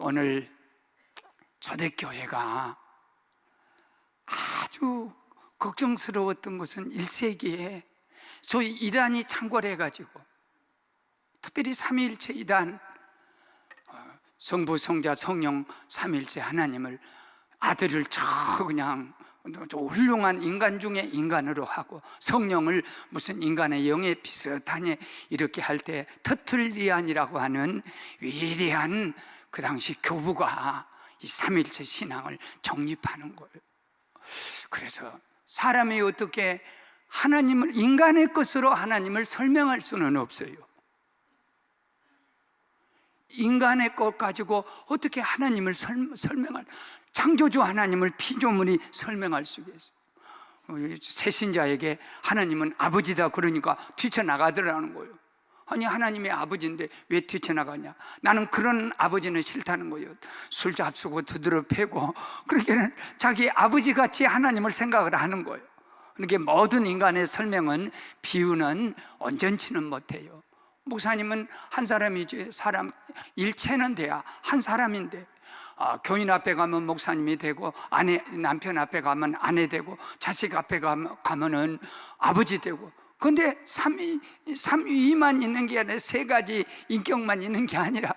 오늘 초대교회가 아주 걱정스러웠던 것은 1세기에 소위 이단이 창궐해가지고, 특별히 삼위일체 이단, 성부, 성자, 성령 삼위일체 하나님을, 아들을 그냥 훌륭한 인간 중에 인간으로 하고, 성령을 무슨 인간의 영에 비슷하니 이렇게 할 때 터틀리안이라고 하는 위대한 그 당시 교부가 이 삼위일체 신앙을 정립하는 거예요. 그래서 사람이 어떻게 하나님을, 인간의 것으로 하나님을 설명할 수는 없어요. 인간의 것 가지고 어떻게 하나님을 설명할, 창조주 하나님을 피조물이 설명할 수 있겠어요? 새신자에게 하나님은 아버지다 그러니까 뛰쳐나가더라는 거예요. 아니, 하나님의 아버지인데 왜 뛰쳐나가냐? 나는 그런 아버지는 싫다는 거예요. 술 잡수고 두드러 패고, 그렇게는 자기 아버지같이 하나님을 생각을 하는 거예요. 그러니까 모든 인간의 설명은, 비유는 온전치는 못해요. 목사님은 한 사람이지, 사람 일체는 돼야 한 사람인데, 교인 앞에 가면 목사님이 되고, 남편 앞에 가면 아내 되고, 자식 앞에 가면은 아버지 되고. 근데 삼위만 있는 게 아니라 세 가지 인격만 있는 게 아니라,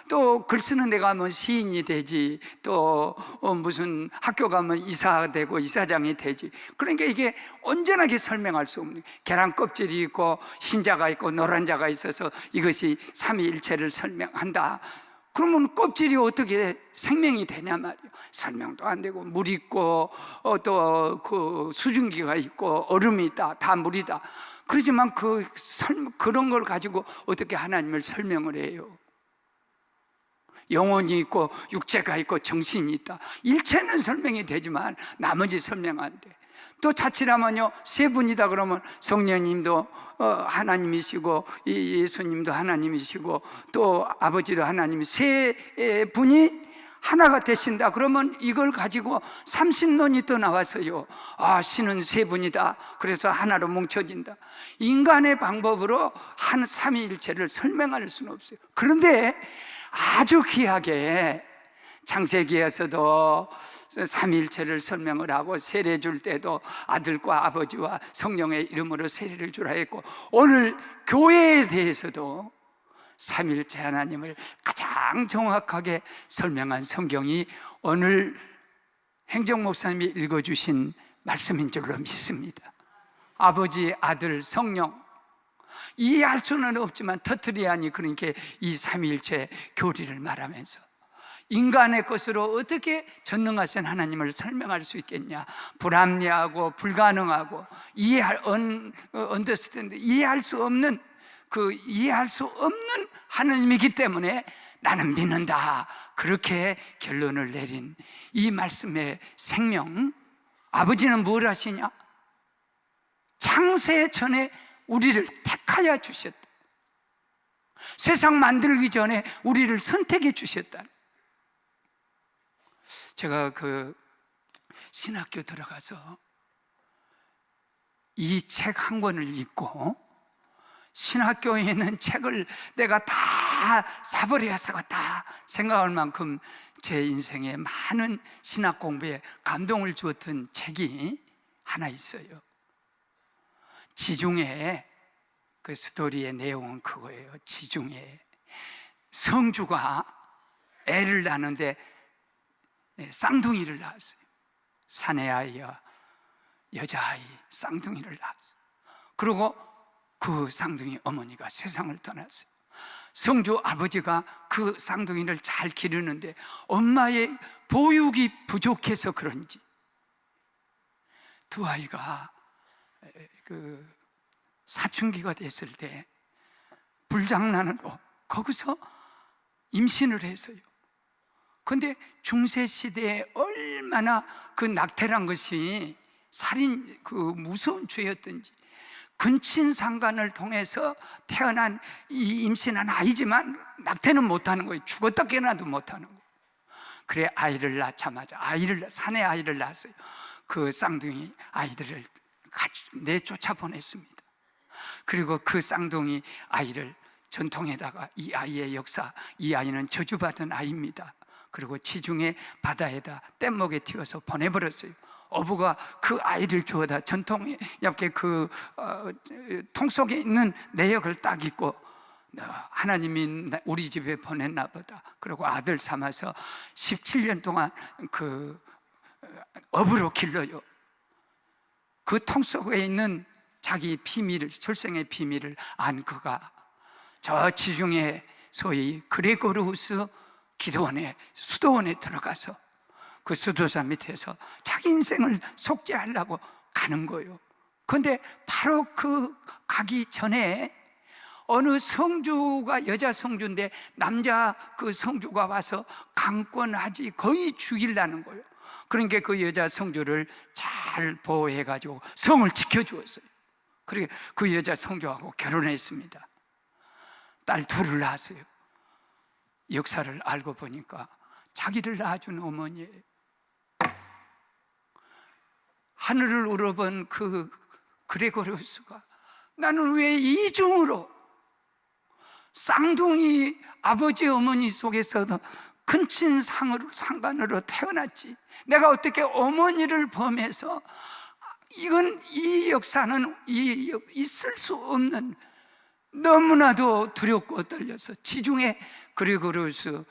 또 글 쓰는 데 가면 시인이 되지, 또 무슨 학교 가면 이사가 되고 이사장이 되지. 그러니까 이게 온전하게 설명할 수 없는, 계란 껍질이 있고 흰자가 있고 노란자가 있어서 이것이 삼위일체를 설명한다. 그러면 껍질이 어떻게 생명이 되냐 말이에요. 설명도 안 되고, 물 있고 또 그 수증기가 있고 얼음이 있다, 다 물이다. 그렇지만 그런 걸 가지고 어떻게 하나님을 설명을 해요? 영혼이 있고 육체가 있고 정신이 있다. 일체는 설명이 되지만 나머지 설명 안 돼. 또 자칫하면요, 세 분이다 그러면 성령님도 하나님이시고 예수님도 하나님이시고 또 아버지도 하나님이, 세 분이 하나가 되신다 그러면 이걸 가지고 삼신론이 또 나와서요, 신은 세 분이다, 그래서 하나로 뭉쳐진다. 인간의 방법으로 한 삼위일체를 설명할 수는 없어요. 그런데 아주 귀하게 창세기에서도 삼위일체를 설명을 하고, 세례 줄 때도 아들과 아버지와 성령의 이름으로 세례를 주라 했고, 오늘 교회에 대해서도 삼위일체 하나님을 가장 정확하게 설명한 성경이 오늘 행정 목사님이 읽어주신 말씀인 줄로 믿습니다. 아버지, 아들, 성령, 이해할 수는 없지만 터트리아니, 그러니까 이 삼위일체 교리를 말하면서 인간의 것으로 어떻게 전능하신 하나님을 설명할 수 있겠냐? 불합리하고 불가능하고 언더스탠드, 이해할 수 없는 하나님이기 때문에 나는 믿는다, 그렇게 결론을 내린 이 말씀의 생명. 아버지는 뭘 하시냐? 창세 전에 우리를 택하여 주셨다. 세상 만들기 전에 우리를 선택해 주셨다. 제가 신학교 들어가서 이 책 한 권을 읽고, 신학교에 있는 책을 내가 다 사버려야겠다 생각할 만큼 제 인생에 많은 신학 공부에 감동을 주었던 책이 하나 있어요. 지중해, 그 스토리의 내용은 그거예요. 지중해 성주가 애를 낳는데 쌍둥이를 낳았어요. 사내아이와 여자아이 쌍둥이를 낳았어요. 그리고 그 쌍둥이 어머니가 세상을 떠났어요. 성주 아버지가 그 쌍둥이를 잘 기르는데 엄마의 보육이 부족해서 그런지 두 아이가 사춘기가 됐을 때 불장난으로 거기서 임신을 했어요. 그런데 중세시대에 얼마나 그 낙태란 것이 살인, 무서운 죄였던지, 근친상간을 통해서 태어난 이 임신한 아이지만 낙태는 못하는 거예요. 죽었다 깨어나도 못하는 거예요. 그래 아이를 낳자마자 사내 아이를 낳았어요. 그 쌍둥이 아이들을 내쫓아 보냈습니다. 그리고 그 쌍둥이 아이를 전통에다가 이 아이의 역사, 이 아이는 저주받은 아이입니다, 그리고 지중해 바다에다 뗏목에 튀어서 보내버렸어요. 어부가 그 아이를 주워다 전통 옆에 통 속에 있는 내역을 딱 읽고, 하나님이 우리 집에 보냈나 보다. 그리고 아들 삼아서 17년 동안 그 어부로 길러요. 그 통 속에 있는 자기 비밀을, 출생의 비밀을 안 그가 저 지중해 소위 그레고르우스 기도원에, 수도원에 들어가서 그 수도사 밑에서 자기 인생을 속죄하려고 가는 거예요. 그런데 바로 그 가기 전에 어느 성주가, 여자 성주인데 남자 그 성주가 와서 강권하지 거의 죽이려는 거예요. 그러니까 그 여자 성주를 잘 보호해가지고 성을 지켜주었어요. 그리고 그 여자 성주하고 결혼했습니다. 딸 둘을 낳았어요. 역사를 알고 보니까 자기를 낳아준 어머니예요. 하늘을 우러본 그 그레고리우스가 나는 왜 이중으로 쌍둥이 아버지 어머니 속에서도 근친 상간으로 태어났지, 내가 어떻게 어머니를 범해서, 이 역사는 있을 수 없는, 너무나도 두렵고 떨려서 지중해 그레고리우스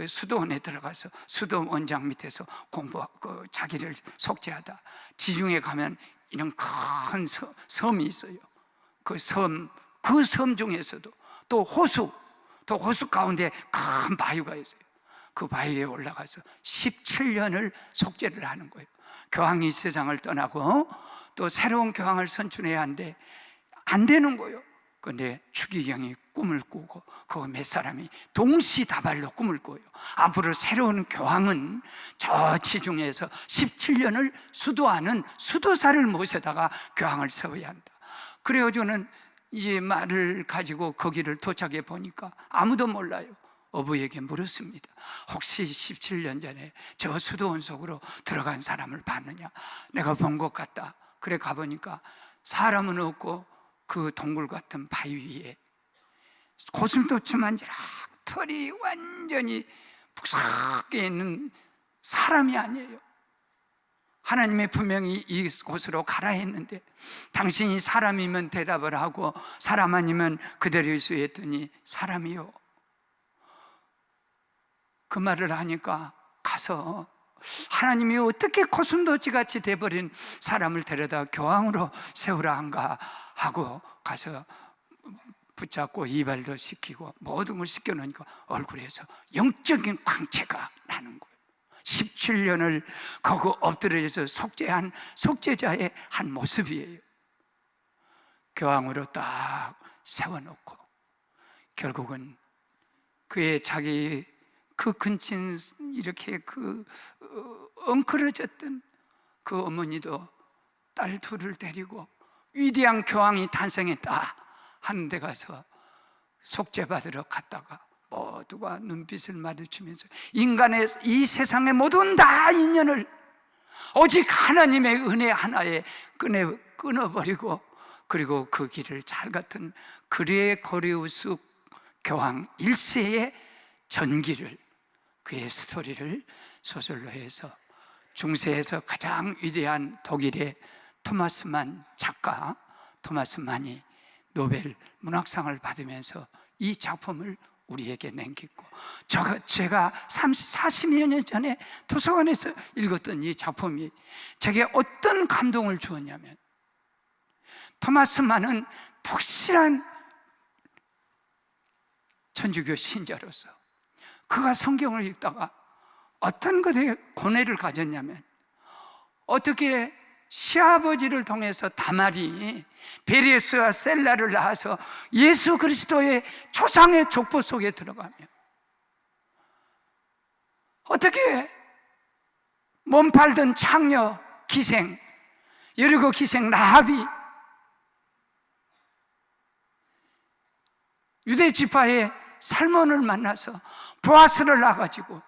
수도원에 들어가서 수도원장 밑에서 공부하고 자기를 속죄하다. 지중해 가면 이런 큰 섬이 있어요. 그 섬 중에서도 또 호수 가운데 큰 바위가 있어요. 그 바위에 올라가서 17년을 속죄를 하는 거예요. 교황이 세상을 떠나고 또 새로운 교황을 선출해야 하는데 안 되는 거예요. 그런데 추기경이 꿈을 꾸고 그 몇 사람이 동시다발로 꿈을 꿔요. 앞으로 새로운 교황은 저 지중해에서 17년을 수도하는 수도사를 모셔다가 교황을 세워야 한다. 그래가지고는 이제 말을 가지고 거기를 도착해 보니까 아무도 몰라요. 어부에게 물었습니다. 혹시 17년 전에 저 수도원 속으로 들어간 사람을 봤느냐? 내가 본 것 같다. 그래 가보니까 사람은 없고 그 동굴 같은 바위 위에 고슴도치만지락 털이 완전히 푹삭게 있는 사람이 아니에요. 하나님의 분명히 이곳으로 가라 했는데 당신이 사람이면 대답을 하고 사람 아니면 그대로 있으랬더니 사람이요. 그 말을 하니까 가서 하나님이 어떻게 고슴도치같이 돼버린 사람을 데려다 교황으로 세우라 한가 하고 가서 붙잡고 이발도 시키고 모든 걸 시켜놓으니까 얼굴에서 영적인 광채가 나는 거예요. 17년을 거기 엎드려서 속죄한 속죄자의 한 모습이에요. 교황으로 딱 세워놓고 결국은 그의 자기 그 근친 이렇게 엉클어졌던 그 어머니도 딸 둘을 데리고 위대한 교황이 탄생했다 하는 데 가서 속죄받으러 갔다가 모두가 눈빛을 마주치면서 인간의 이 세상의 모든 다 인연을 오직 하나님의 은혜 하나에 끊어버리고 그리고 그 길을 잘 갔던 그레고리우스 교황 1세의 전기를, 그의 스토리를 소설로 해서 중세에서 가장 위대한 독일의 토마스만 작가, 토마스 만이 노벨 문학상을 받으면서 이 작품을 우리에게 남겼고, 제가 40여 년 전에 도서관에서 읽었던 이 작품이 제게 어떤 감동을 주었냐면, 토마스 만은 독실한 천주교 신자로서 그가 성경을 읽다가 어떤 것에 고뇌를 가졌냐면, 어떻게 시아버지를 통해서 다말이 베레스와 셀라를 낳아서 예수 그리스도의 초상의 족보 속에 들어가며 어떻게 몸 팔던 창녀 기생, 여리고 기생 라합이 유대 지파의 살몬을 만나서 보아스를 낳아가지고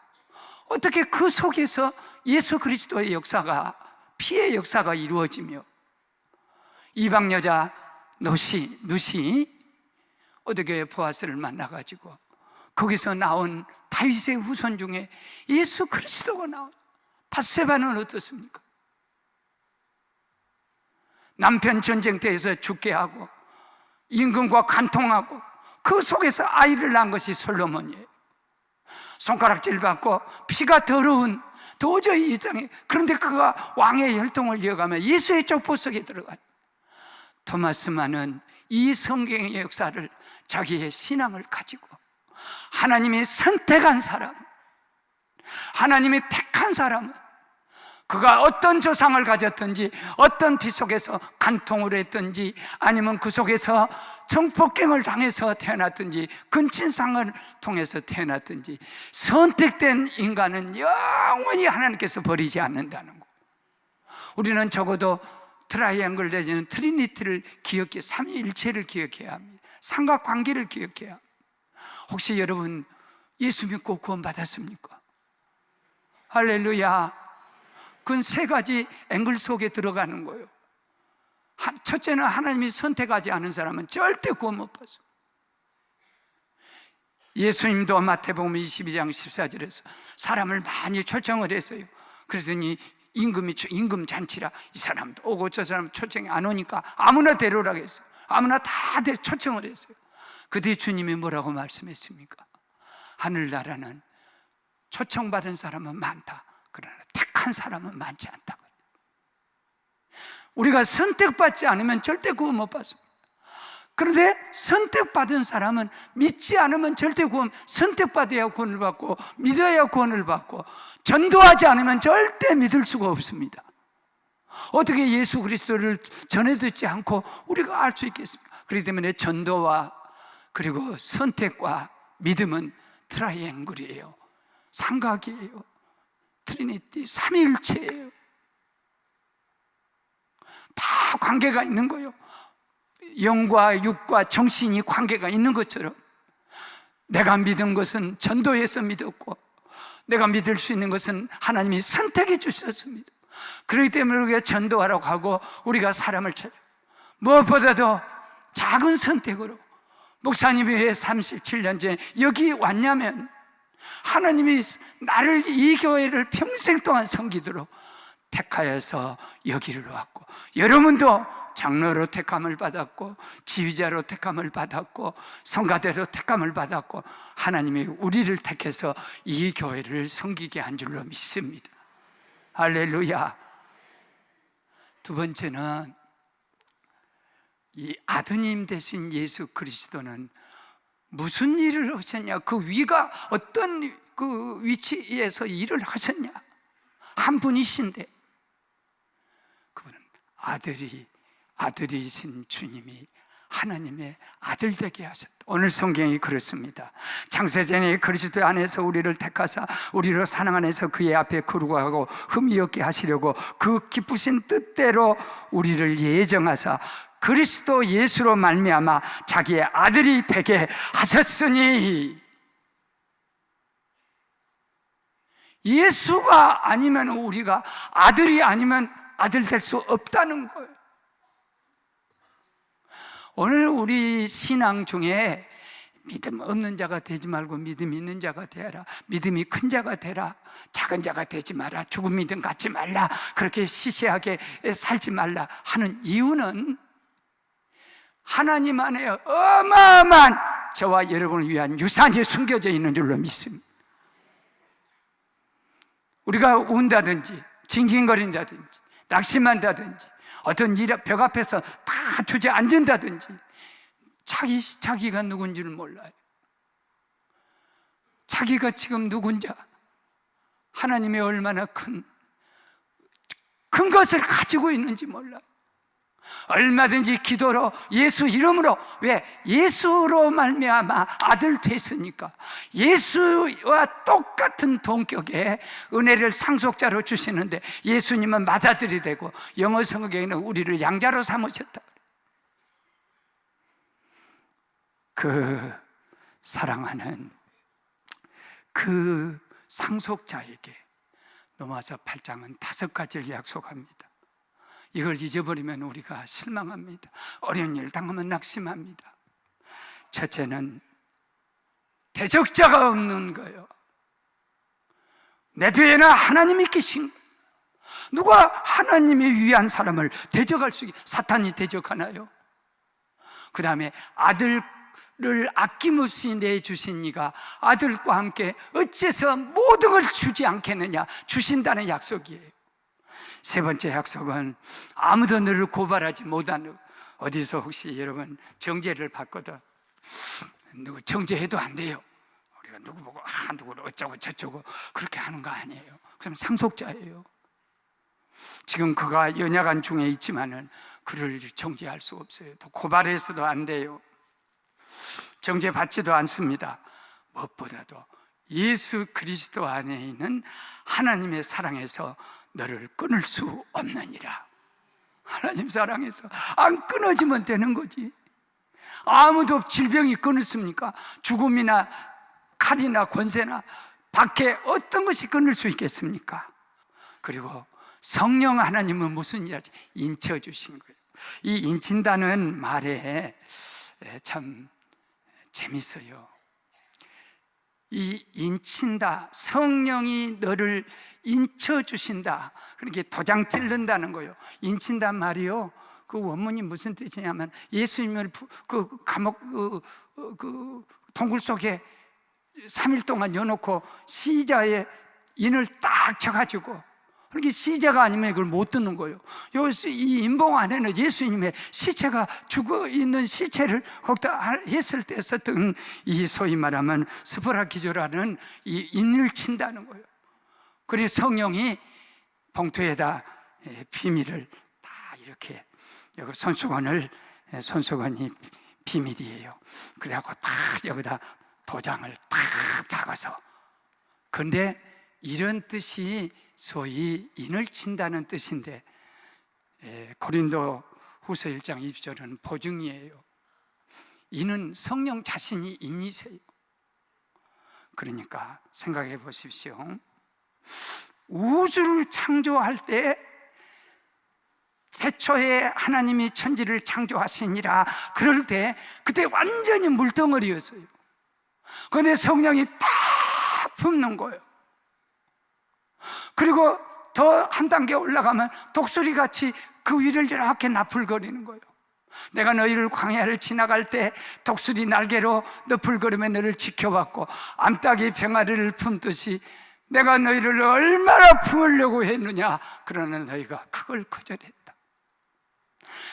어떻게 그 속에서 예수 그리스도의 역사가, 피의 역사가 이루어지며 이방 여자 누시 어떻게 보아스를 만나가지고 거기서 나온 다윗의 후손 중에 예수 그리스도가 나온 밧세바는 어떻습니까? 남편 전쟁터에서 죽게 하고 임금과 간통하고 그 속에서 아이를 낳은 것이 솔로몬이에요. 손가락질 받고 피가 더러운 도저히 이 땅에, 그런데 그가 왕의 혈통을 이어가며 예수의 족보 속에 들어가요. 토마스만은 이 성경의 역사를 자기의 신앙을 가지고 하나님이 선택한 사람, 하나님이 택한 사람은 그가 어떤 조상을 가졌든지 어떤 피 속에서 간통을 했든지 아니면 그 속에서 정폭행을 당해서 태어났든지 근친상을 통해서 태어났든지 선택된 인간은 영원히 하나님께서 버리지 않는다는 거. 우리는 적어도 트라이앵글 내지는 트리니티를 기억해, 삼위일체를 기억해야 합니다. 삼각관계를 기억해야 합니다. 혹시 여러분 예수 믿고 구원받았습니까? 할렐루야. 그건 세 가지 앵글 속에 들어가는 거예요. 첫째는 하나님이 선택하지 않은 사람은 절대 구원 못 받습니다. 예수님도 마태복음 22장 14절에서 사람을 많이 초청을 했어요. 그랬더니 임금 잔치라 이 사람도 오고 저 사람 초청이 안 오니까 아무나 데려오라고 했어요. 아무나 다 초청을 했어요. 그 뒤에 주님이 뭐라고 말씀했습니까? 하늘나라는 초청받은 사람은 많다, 그러나 택한 사람은 많지 않다. 우리가 선택받지 않으면 절대 구원 못 받습니다. 그런데 선택받은 사람은 믿지 않으면 절대 선택받아야 구원을 받고 믿어야 구원을 받고 전도하지 않으면 절대 믿을 수가 없습니다. 어떻게 예수 그리스도를 전해 듣지 않고 우리가 알 수 있겠습니까? 그렇기 때문에 전도와 그리고 선택과 믿음은 트라이앵글이에요. 삼각이에요. 트리니티, 삼위일체예요. 다 관계가 있는 거예요. 영과 육과 정신이 관계가 있는 것처럼 내가 믿은 것은 전도해서 믿었고 내가 믿을 수 있는 것은 하나님이 선택해 주셨습니다. 그렇기 때문에 우리가 전도하라고 하고 우리가 사람을 찾아 무엇보다도 작은 선택으로 목사님이 왜 37년 전에 여기 왔냐면 하나님이 나를 이 교회를 평생 동안 섬기도록 택하여서 여기를 왔고 여러분도 장로로 택함을 받았고 지휘자로 택함을 받았고 성가대로 택함을 받았고 하나님이 우리를 택해서 이 교회를 섬기게 한 줄로 믿습니다. 할렐루야. 두 번째는 이 아드님 되신 예수 그리스도는 무슨 일을 하셨냐, 그 위가 어떤 그 위치에서 일을 하셨냐, 한 분이신데 그분은 아들이신 주님이 하나님의 아들 되게 하셨다. 오늘 성경이 그렇습니다. 창세전에 그리스도 안에서 우리를 택하사 우리로 사랑 안에서 그의 앞에 거룩하고 흠이 없게 하시려고 그 기쁘신 뜻대로 우리를 예정하사 그리스도 예수로 말미암아 자기의 아들이 되게 하셨으니, 예수가 아니면 우리가 아들이 아니면 아들 될 수 없다는 거예요. 오늘 우리 신앙 중에 믿음 없는 자가 되지 말고 믿음 있는 자가 되어라, 믿음이 큰 자가 되라, 작은 자가 되지 마라, 죽은 믿음 갖지 말라, 그렇게 시시하게 살지 말라 하는 이유는 하나님 안에 어마어마한 저와 여러분을 위한 유산이 숨겨져 있는 줄로 믿습니다. 우리가 운다든지 징징거린다든지 낙심한다든지 어떤 벽 앞에서 다 주저앉은다든지 자기가 누군지를 몰라요. 자기가 지금 누군지, 하나님이 얼마나 큰 것을 가지고 있는지 몰라요. 얼마든지 기도로 예수 이름으로, 왜? 예수로 말미암아 아들 됐으니까 예수와 똑같은 동격의 은혜를 상속자로 주시는데 예수님은 맏아들이 되고 영어 성경에는 우리를 양자로 삼으셨다. 그 사랑하는 그 상속자에게 로마서 8장은 5가지를 약속합니다. 이걸 잊어버리면 우리가 실망합니다. 어려운 일 당하면 낙심합니다. 첫째는 대적자가 없는 거예요. 내 뒤에는 하나님이 계신 거예요. 누가 하나님이 위한 사람을 대적할 수 있게? 사탄이 대적하나요? 그 다음에 아들을 아낌없이 내주신 이가 아들과 함께 어째서 모든 걸 주지 않겠느냐? 주신다는 약속이에요. 세 번째 약속은 아무도 너를 고발하지 못하는, 어디서 혹시 여러분 정죄를 받거든, 누구 정죄해도 안 돼요. 우리가 누구 보고 누구를 어쩌고 저쩌고 그렇게 하는 거 아니에요. 그럼 상속자예요. 지금 그가 연약한 중에 있지만은 그를 정죄할 수 없어요. 또 고발해서도 안 돼요. 정죄받지도 않습니다. 무엇보다도 예수 그리스도 안에 있는 하나님의 사랑에서 너를 끊을 수 없느니라. 하나님 사랑에서 안 끊어지면 되는 거지. 아무도 질병이 끊었습니까? 죽음이나 칼이나 권세나 밖에 어떤 것이 끊을 수 있겠습니까? 그리고 성령 하나님은 무슨 일하지? 인쳐주신 거예요. 이 인친다는 말에 참 재밌어요. 이 인친다, 성령이 너를 인쳐주신다. 그렇게 도장 찌른다는 거예요. 인친단 말이요, 그 원문이 무슨 뜻이냐면 예수님을 그 감옥 그 동굴 속에 3일 동안 여놓고 시자에 인을 딱 쳐가지고, 그렇게 시자가 아니면 이걸 못 듣는 거예요. 이 인봉 안에는 예수님의 시체가 죽어 있는 시체를 거기다 했을 때 썼던 이 소위 말하면 스포라키조라는 이 인을 친다는 거예요. 그래서 성령이 봉투에다 비밀을 다 이렇게, 여기 손수건이 비밀이에요. 그래갖고 딱 여기다 도장을 딱 박아서. 근데 이런 뜻이 소위 인을 친다는 뜻인데, 고린도 후서 1장 20절은 보증이에요. 인은 성령 자신이 인이세요. 그러니까 생각해 보십시오. 우주를 창조할 때 태초에 하나님이 천지를 창조하시니라 그럴 때 그때 완전히 물덩어리였어요. 그런데 성령이 딱 품는 거예요. 그리고 더 한 단계 올라가면 독수리같이 그 위를 이렇게 나풀거리는 거예요. 내가 너희를 광야를 지나갈 때 독수리 날개로 너풀거리며 너를 지켜봤고 암탉이 병아리를 품듯이 내가 너희를 얼마나 품으려고 했느냐, 그러나 너희가 그걸 거절했다.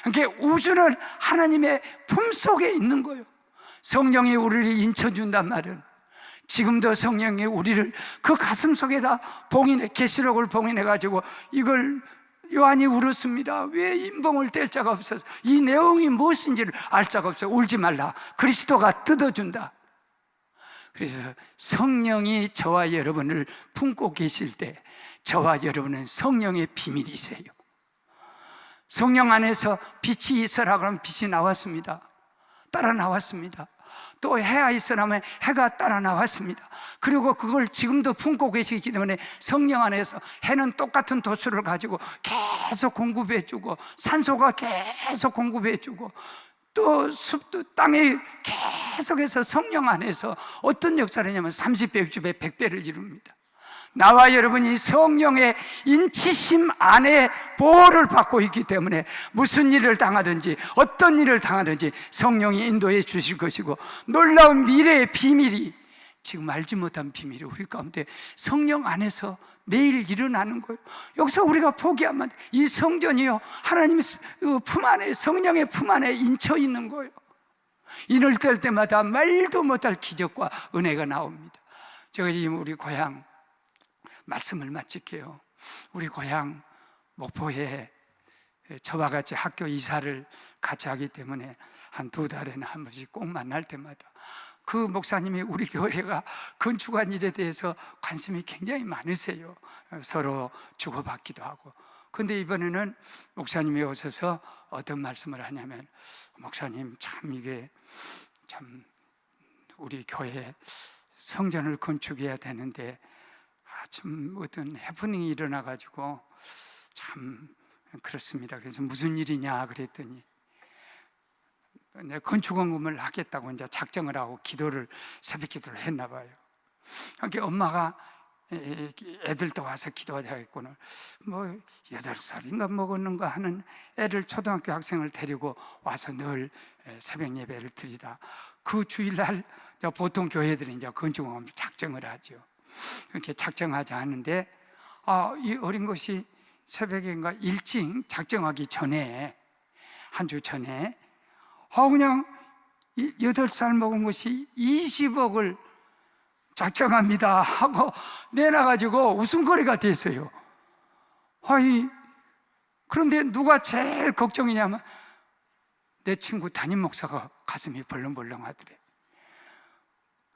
그러니까 우주는 하나님의 품속에 있는 거예요. 성령이 우리를 인쳐준단 말은 지금도 성령이 우리를 그 가슴 속에다 봉인해, 계시록을 봉인해가지고 이걸 요한이 울었습니다. 왜 인봉을 뗄 자가 없어서, 이 내용이 무엇인지를 알 자가 없어. 울지 말라. 그리스도가 뜯어준다. 그래서 성령이 저와 여러분을 품고 계실 때 저와 여러분은 성령의 비밀이세요. 성령 안에서 빛이 있으라 그러면 빛이 나왔습니다. 따라 나왔습니다. 또 해가 있으라면 해가 따라 나왔습니다. 그리고 그걸 지금도 품고 계시기 때문에 성령 안에서 해는 똑같은 도수를 가지고 계속 공급해주고, 산소가 계속 공급해주고, 또 숲도 땅에 계속해서 성령 안에서 어떤 역사를 하냐면 30배, 60배, 100배를 이룹니다. 나와 여러분이 성령의 인치심 안에 보호를 받고 있기 때문에 무슨 일을 당하든지 어떤 일을 당하든지 성령이 인도해 주실 것이고, 놀라운 미래의 비밀이, 지금 알지 못한 비밀이 우리 가운데 성령 안에서 내일 일어나는 거예요. 여기서 우리가 포기하면 이 성전이요, 하나님 품 안에, 성령의 품 안에 인쳐 있는 거예요. 인을 뗄 때마다 말도 못할 기적과 은혜가 나옵니다. 제가 지금 우리 고향 말씀을 마칠게요. 우리 고향 목포에 저와 같이 학교 이사를 같이 하기 때문에 한 2달에는 한 번씩 꼭 만날 때마다 그 목사님이 우리 교회가 건축한 일에 대해서 관심이 굉장히 많으세요. 서로 주고받기도 하고. 그런데 이번에는 목사님이 오셔서 어떤 말씀을 하냐면, 목사님 참 이게 참 우리 교회 성전을 건축해야 되는데 좀 어떤 해프닝이 일어나가지고 참 그렇습니다. 그래서 무슨 일이냐 그랬더니, 건축원금을 하겠다고 이제 작정을 하고 새벽 기도를 했나 봐요. 그러니까 엄마가 애들도 와서 기도하자겠구나. 뭐 8살인가 먹었는가 하는 애를 초등학교 학생을 데리고 와서 늘 새벽 예배를 드리다 그 주일날 보통 교회들이 이제 건축원금 작정을 하죠. 그렇게 작정하자 하는데 이 어린 것이 새벽인가 일찍 작정하기 전에 한 주 전에 그냥 8살 먹은 것이 20억을 작정합니다 하고 내놔가지고 웃음거리가 됐어요. 그런데 누가 제일 걱정이냐면 내 친구 담임 목사가 가슴이 벌렁벌렁 하더래.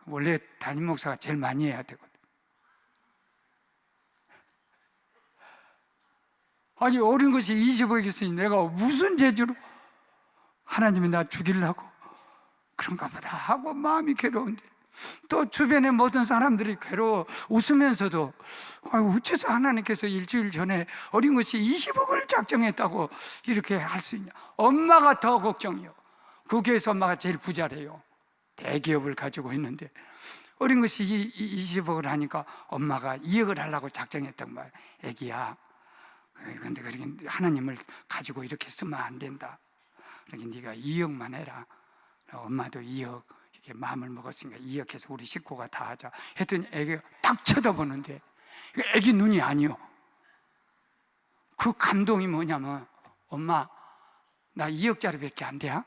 원래 담임 목사가 제일 많이 해야 되거든. 어린 것이 20억이 있으니 내가 무슨 재주로 하나님이 나 죽이려고 그런가 보다 하고 마음이 괴로운데, 또 주변의 모든 사람들이 괴로워 웃으면서도 어째서 하나님께서 일주일 전에 어린 것이 20억을 작정했다고 이렇게 할 수 있냐. 엄마가 더 걱정이요. 그 교회에서 엄마가 제일 부자래요. 대기업을 가지고 있는데 어린 것이 20억을 하니까 엄마가 2억을 하려고 작정했단 말이야. 애기야, 그런데 그렇게 하나님을 가지고 이렇게 쓰면 안 된다. 그러니 네가 2억만 해라. 엄마도 2억 이렇게 마음을 먹었으니까 2억 해서 우리 식구가 다 하자 했더니 애기가 딱 쳐다보는데 애기 눈이 아니요. 그 감동이 뭐냐면, 엄마 나 2억짜리밖에 안 돼야?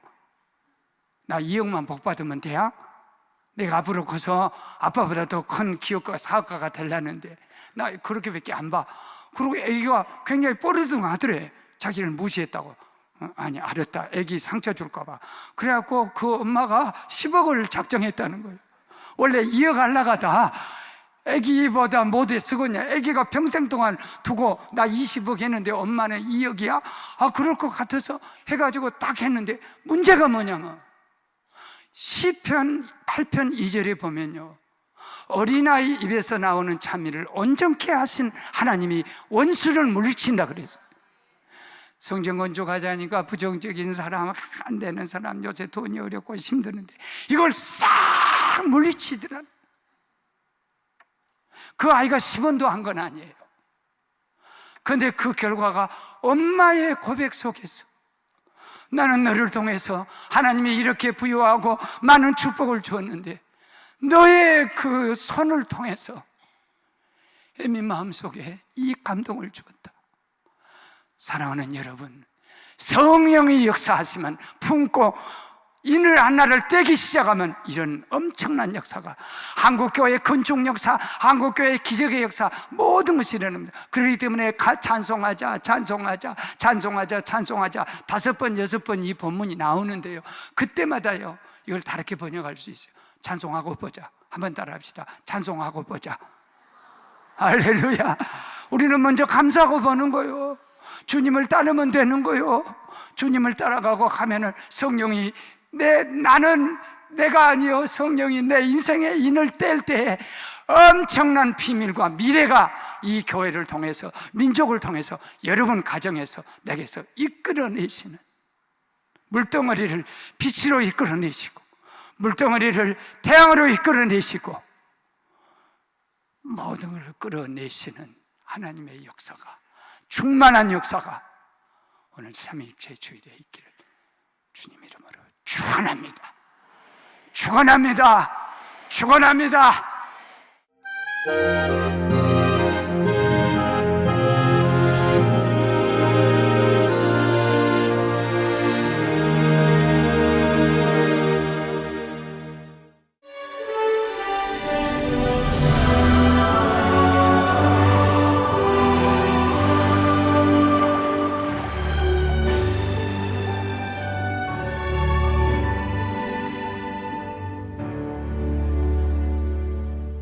나 2억만 복 받으면 돼야? 내가 앞으로 커서 아빠보다 더 큰 기업가 사업가가 되려는데 나 그렇게밖에 안 봐. 그리고 애기가 굉장히 뽀르등하더래. 자기를 무시했다고. 아니, 알았다. 애기 상처 줄까 봐. 그래갖고 그 엄마가 10억을 작정했다는 거예요. 원래 2억 하려가다 애기보다 못해 쓰겠냐. 애기가 평생 동안 두고 나 20억 했는데 엄마는 2억이야? 그럴 것 같아서 해가지고 딱 했는데, 문제가 뭐냐면 시편 8편 2절에 보면요, 어린아이 입에서 나오는 찬미를 온전케 하신 하나님이 원수를 물리친다 그랬어요. 성전 건축하자니까 부정적인 사람, 안 되는 사람, 요새 돈이 어렵고 힘드는데 이걸 싹 물리치더라. 그 아이가 10원도 한 건 아니에요. 그런데 그 결과가 엄마의 고백 속에서 나는 너를 통해서 하나님이 이렇게 부여하고 많은 축복을 주었는데 너의 그 손을 통해서 애미 마음속에 이 감동을 주었다. 사랑하는 여러분, 성령이 역사하시면 품고 이늘 한날을 떼기 시작하면 이런 엄청난 역사가, 한국교회의 건축 역사, 한국교회의 기적의 역사, 모든 것이 일어납니다. 그렇기 때문에 찬송하자, 찬송하자, 찬송하자, 찬송하자 5번, 6번 이 본문이 나오는데요, 그때마다요 이걸 다르게 번역할 수 있어요. 찬송하고 보자. 한번 따라합시다. 찬송하고 보자. 할렐루야. 우리는 먼저 감사하고 보는 거예요. 주님을 따르면 되는 거예요. 주님을 따라가고 가면은 성령이 나는 내가 아니요, 성령이 내 인생의 인을 뗄 때에 엄청난 비밀과 미래가 이 교회를 통해서, 민족을 통해서, 여러분 가정에서 내게서 이끌어내시는, 물덩어리를 빛으로 이끌어내시고 물덩어리를 태양으로 이끌어내시고 모든 걸 끌어내시는 하나님의 역사가, 충만한 역사가 오늘 3일째 주일에 있기를 주님 이름으로 축원합니다. 축원합니다. 축원합니다.